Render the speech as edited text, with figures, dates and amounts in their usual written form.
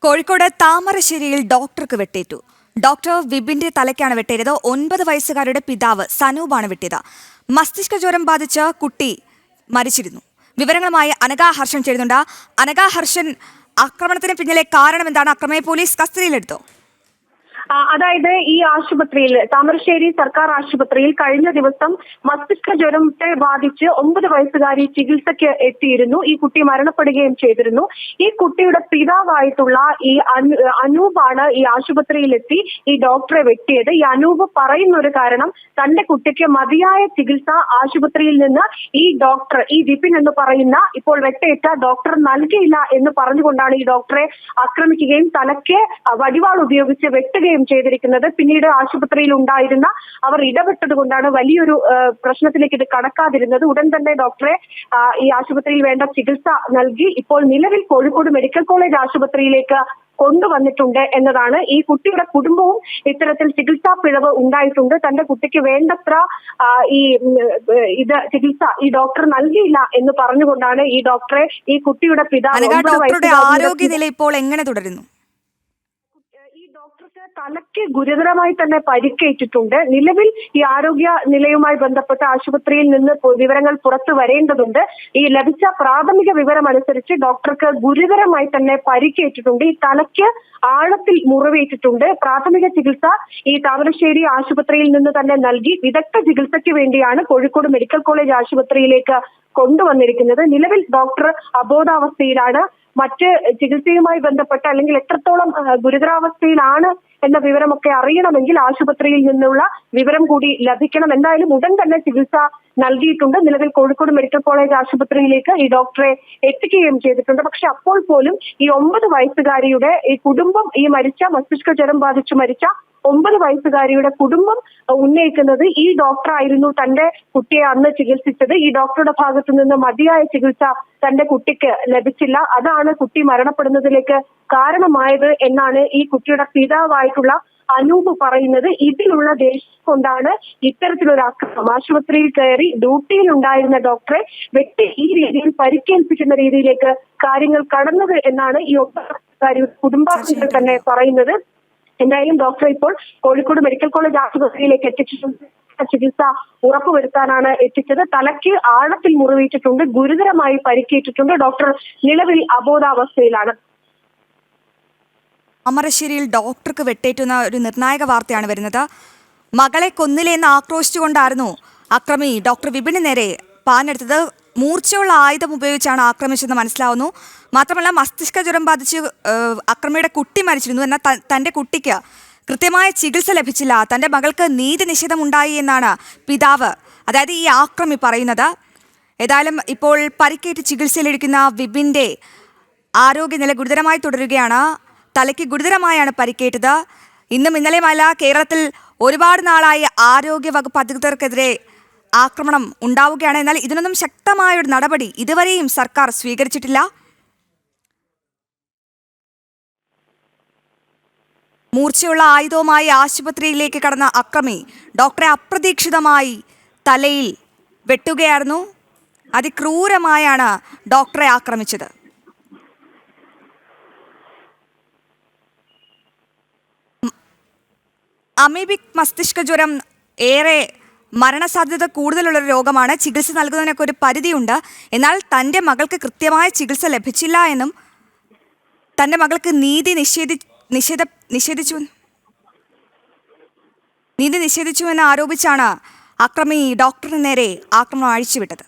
കോഴിക്കോട് താമരശ്ശേരിയിൽ ഡോക്ടർക്ക് വെട്ടേറ്റു. ഡോക്ടർ വിപിന്റെ തലയ്ക്കാണ് വെട്ടേറ്റത്. 9 വയസ്സുകാരുടെ പിതാവ് സനൂപാണ് വെട്ടിയത്. മസ്തിഷ്ക ജ്വരം ബാധിച്ച് കുട്ടി മരിച്ചിരുന്നു. വിവരങ്ങളുമായി അനഘ ഹർഷൻ ചേരുന്നുണ്ട്. അനഘ ഹർഷൻ, ആക്രമണത്തിന് പിന്നിലെ കാരണം എന്താണ്? അക്രമിയെ പോലീസ് കസ്റ്റഡിയിലെടുത്തോ? അതായത് ഈ ആശുപത്രിയിൽ, താമരശ്ശേരി സർക്കാർ ആശുപത്രിയിൽ കഴിഞ്ഞ ദിവസം മസ്തിഷ്ക ജ്വരത്തെ ബാധിച്ച് 9 വയസ്സുകാരി ചികിത്സയ്ക്ക് എത്തിയിരുന്നു. ഈ കുട്ടി മരണപ്പെടുകയും ചെയ്തിരുന്നു. ഈ കുട്ടിയുടെ പിതാവായിട്ടുള്ള ഈ അനൂപാണ് ഈ ആശുപത്രിയിലെത്തി ഈ ഡോക്ടറെ വെട്ടിയത്. ഈ അനൂപ് പറയുന്ന ഒരു കാരണം, തന്റെ കുട്ടിക്ക് മതിയായ ചികിത്സ ആശുപത്രിയിൽ നിന്ന് ഈ ഡോക്ടർ, ഈ വിപിൻ എന്ന് പറയുന്ന ഇപ്പോൾ വെട്ടേറ്റ ഡോക്ടർ നൽകിയില്ല എന്ന് പറഞ്ഞുകൊണ്ടാണ് ഈ ഡോക്ടറെ ആക്രമിക്കുകയും തലയ്ക്ക് വടിവാൾ ഉപയോഗിച്ച് വെട്ടുകയും ചെയ്തിരിക്കുന്നത്. പിന്നീട് ആശുപത്രിയിൽ ഉണ്ടായിരുന്ന അവർ ഇടപെട്ടത് കൊണ്ടാണ് വലിയൊരു പ്രശ്നത്തിലേക്ക് ഇത് കടക്കാതിരുന്നത്. ഉടൻ തന്നെ ഡോക്ടറെ ഈ ആശുപത്രിയിൽ വേണ്ട ചികിത്സ നൽകി ഇപ്പോൾ നിലവിൽ കോഴിക്കോട് മെഡിക്കൽ കോളേജ് ആശുപത്രിയിലേക്ക് കൊണ്ടുവന്നിട്ടുണ്ട് എന്നതാണ്. ഈ കുട്ടിയുടെ കുടുംബവും ഇത്തരത്തിൽ ചികിത്സാ പിഴവ് ഉണ്ടായിട്ടുണ്ട്. തന്റെ കുട്ടിക്ക് വേണ്ടത്ര ചികിത്സ ഈ ഡോക്ടർ നൽകിയില്ല എന്ന് പറഞ്ഞുകൊണ്ടാണ് ഈ ഡോക്ടറെ ഈ കുട്ടിയുടെ പിതാവ്. ആരോഗ്യനില ഇപ്പോൾ എങ്ങനെ തുടരുന്നു? ഡോക്ടർക്ക് തലയ്ക്ക് ഗുരുതരമായി തന്നെ പരിക്കേറ്റിട്ടുണ്ട്. നിലവിൽ ഈ ആരോഗ്യ നിലയുമായി ബന്ധപ്പെട്ട് ആശുപത്രിയിൽ നിന്ന് വിവരങ്ങൾ പുറത്തു വരേണ്ടതുണ്ട്. ഈ ലഭിച്ച പ്രാഥമിക വിവരം അനുസരിച്ച് ഡോക്ടർക്ക് ഗുരുതരമായി തന്നെ പരിക്കേറ്റിട്ടുണ്ട്. ഈ തലയ്ക്ക് ആഴത്തിൽ മുറിവേറ്റിട്ടുണ്ട്. പ്രാഥമിക ചികിത്സ ഈ താമരശ്ശേരി ആശുപത്രിയിൽ നിന്ന് തന്നെ നൽകി വിദഗ്ധ ചികിത്സയ്ക്ക് വേണ്ടിയാണ് കോഴിക്കോട് മെഡിക്കൽ കോളേജ് ആശുപത്രിയിലേക്ക് കൊണ്ടുവന്നിരിക്കുന്നത്. നിലവിൽ ഡോക്ടർ അബോധാവസ്ഥയിലാണ്. മറ്റ് ചികിത്സയുമായി ബന്ധപ്പെട്ട് അല്ലെങ്കിൽ എത്രത്തോളം ഗുരുതരാവസ്ഥയിലാണ് എന്ന വിവരമൊക്കെ അറിയണമെങ്കിൽ ആശുപത്രിയിൽ നിന്നുള്ള വിവരം കൂടി ലഭിക്കണം. എന്തായാലും ഉടൻ തന്നെ ചികിത്സ നൽകിയിട്ടുണ്ട്. നിലവിൽ കോഴിക്കോട് മെഡിക്കൽ കോളേജ് ആശുപത്രിയിലേക്ക് ഈ ഡോക്ടറെ എത്തിക്കുകയും ചെയ്തിട്ടുണ്ട്. പക്ഷെ അപ്പോൾ പോലും ഈ 9 വയസ്സുകാരിയുടെ ഈ കുടുംബം, ഈ മസ്തിഷ്ക ജ്വരം ബാധിച്ചു മരിച്ച 9 വയസ്സുകാരിയുടെ കുടുംബം ഉന്നയിക്കുന്നത് ഈ ഡോക്ടറായിരുന്നു തന്റെ കുട്ടിയെ അന്ന് ചികിത്സിച്ചത്. ഈ ഡോക്ടറുടെ ഭാഗത്തു നിന്ന് മതിയായ ചികിത്സ തന്റെ കുട്ടിക്ക് ലഭിച്ചില്ല. അതാണ് കുട്ടി മരണപ്പെടുന്നതിലേക്ക് കാരണമായത് എന്നാണ് ഈ കുട്ടിയുടെ പിതാവായിട്ടുള്ള അനൂപ് പറയുന്നത്. ഇതിലുള്ള ദേഷ്യം കൊണ്ടാണ് ഇത്തരത്തിലൊരു ആക്രമണം. ആശുപത്രിയിൽ കയറി ഡ്യൂട്ടിയിൽ ഉണ്ടായിരുന്ന ഡോക്ടറെ വെട്ടി ഈ രീതിയിൽ പരിക്കേൽപ്പിക്കുന്ന രീതിയിലേക്ക് കാര്യങ്ങൾ കടന്നത് എന്നാണ് ഈ കുടുംബാംഗങ്ങൾ തന്നെ പറയുന്നത്. എന്തായാലും ഡോക്ടറെ ഇപ്പോൾ കോഴിക്കോട് മെഡിക്കൽ കോളേജ് ആശുപത്രിയിലേക്ക് എത്തിച്ചിട്ടുണ്ട്. ചികിത്സ ഉറപ്പുവരുത്താനാണ് എത്തിച്ചത്. തലയ്ക്ക് ആഴത്തിൽ മുറിവേറ്റിട്ടുണ്ട്, ഗുരുതരമായി പരിക്കേറ്റിട്ടുണ്ട്. ഡോക്ടർ നിലവിൽ അബോധാവസ്ഥയിലാണ്. താമരശ്ശേരിയിൽ ഡോക്ടർക്ക് വെട്ടേറ്റുന്ന ഒരു നിർണായക വാർത്തയാണ് വരുന്നത്. മകളെ കൊന്നില്ലെന്ന് ആക്രോശിച്ചുകൊണ്ടായിരുന്നു അക്രമി ഡോക്ടർ വിപിന് നേരെ പാഞ്ഞെടുത്തത്. മൂർച്ചയുള്ള ആയുധം ഉപയോഗിച്ചാണ് ആക്രമിച്ചതെന്ന് മനസ്സിലാവുന്നു. മാത്രമല്ല, മസ്തിഷ്ക ജ്വരം ബാധിച്ച് അക്രമിയുടെ കുട്ടി മരിച്ചിരുന്നു. എന്നാൽ തൻ്റെ കുട്ടിക്ക് കൃത്യമായ ചികിത്സ ലഭിച്ചില്ല. തൻ്റെ മകൾക്ക് നീതി നിഷേധമുണ്ടായി എന്നാണ് പിതാവ്, അതായത് ഈ ആക്രമി പറയുന്നത്. ഏതായാലും ഇപ്പോൾ പരിക്കേറ്റ് ചികിത്സയിലിരിക്കുന്ന വിപിൻ്റെ ആരോഗ്യനില ഗുരുതരമായി തുടരുകയാണ്. തലയ്ക്ക് ഗുരുതരമായാണ് പരിക്കേറ്റത്. ഇന്നും ഇന്നലെയുമല്ല, കേരളത്തിൽ ഒരുപാട് നാളായി ആരോഗ്യ വകുപ്പ് അധികൃതർക്കെതിരെ ആക്രമണം ഉണ്ടാവുകയാണ്. എന്നാൽ ഇതിനൊന്നും ശക്തമായൊരു നടപടി ഇതുവരെയും സർക്കാർ സ്വീകരിച്ചിട്ടില്ല. മൂർച്ചയുള്ള ആയുധവുമായി ആശുപത്രിയിലേക്ക് കടന്ന അക്രമി ഡോക്ടറെ അപ്രതീക്ഷിതമായി തലയിൽ വെട്ടുകയായിരുന്നു. അതിക്രൂരമായാണ് ഡോക്ടറെ ആക്രമിച്ചത്. അമീബിക് മസ്തിഷ്ക ജ്വരം ഏറെ മരണസാധ്യത കൂടുതലുള്ളൊരു രോഗമാണ്. ചികിത്സ നൽകുന്നതിനൊക്കെ ഒരു പരിധിയുണ്ട്. എന്നാൽ തൻ്റെ മകൾക്ക് കൃത്യമായ ചികിത്സ ലഭിച്ചില്ല എന്നും തൻ്റെ മകൾക്ക് നീതി നിഷേധിച്ചുവെന്ന് ആരോപിച്ചാണ് അക്രമി ഡോക്ടറിന് നേരെ ആക്രമണം അഴിച്ചുവിട്ടത്.